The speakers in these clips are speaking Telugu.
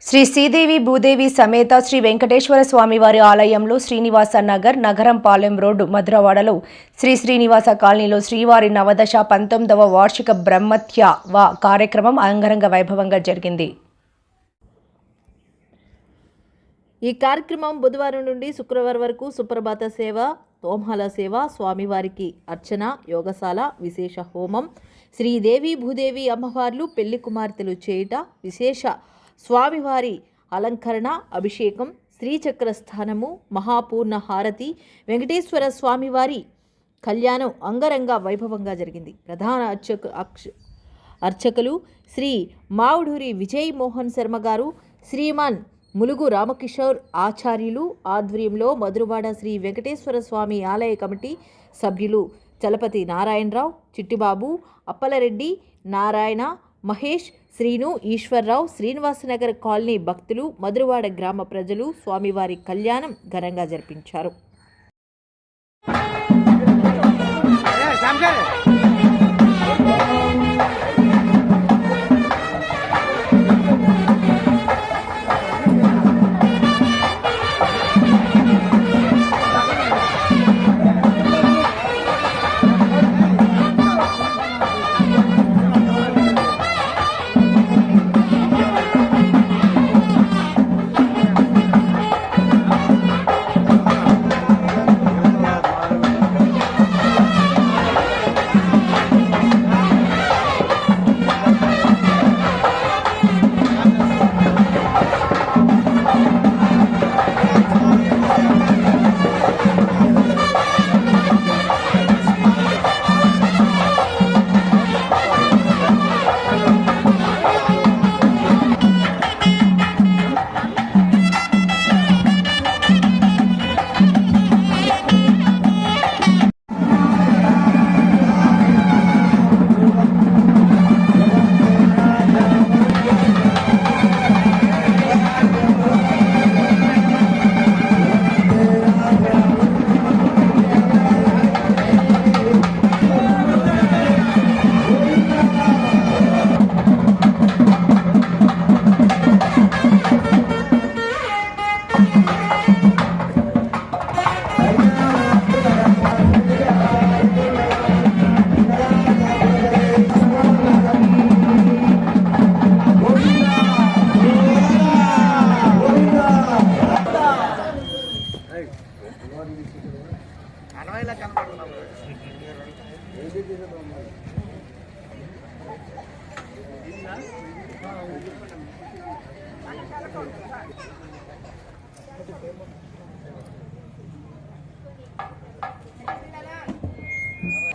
శ్రీ శ్రీదేవి భూదేవి సమేత శ్రీ వెంకటేశ్వర స్వామివారి ఆలయంలో శ్రీనివాస నగర్ నగరంపాలెం రోడ్డు మధురవాడలో శ్రీ శ్రీనివాస కాలనీలో శ్రీవారి నవదశ 19వ వార్షిక బ్రహ్మత్సవ కార్యక్రమం అంగరంగ వైభవంగా జరిగింది. ఈ కార్యక్రమం బుధవారం నుండి శుక్రవారం వరకు సుప్రభాత సేవ, తోమాల సేవ, స్వామివారికి అర్చన, యోగశాల, విశేష హోమం, శ్రీదేవి భూదేవి అమ్మవార్లు పెళ్లి కుమార్తెలు చేయుట, విశేష స్వామివారి అలంకరణ, అభిషేకం, శ్రీచక్ర స్థానము, మహాపూర్ణ హారతి, వెంకటేశ్వర స్వామివారి కళ్యాణం అంగరంగ వైభవంగా జరిగింది. ప్రధాన అర్చకులు శ్రీ మావుడూరి విజయ్ మోహన్ శర్మ గారు, శ్రీమాన్ ములుగు రామకిషోర్ ఆచార్యులు ఆధ్వర్యంలో మధురవాడ శ్రీ వెంకటేశ్వర స్వామి ఆలయ కమిటీ సభ్యులు చలపతి నారాయణరావు, చిట్టిబాబు, అప్పలరెడ్డి, నారాయణ, మహేష్, శ్రీను, ఈశ్వర్రావు, శ్రీనివాసనగర్ కాలనీ భక్తులు, మధురవాడ గ్రామ ప్రజలు స్వామివారి కళ్యాణం ఘనంగా జరిపించారు.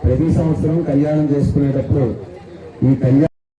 ప్రతి సంవత్సరం కళ్యాణం చేసుకునేటప్పుడు ఈ కళ్యాణం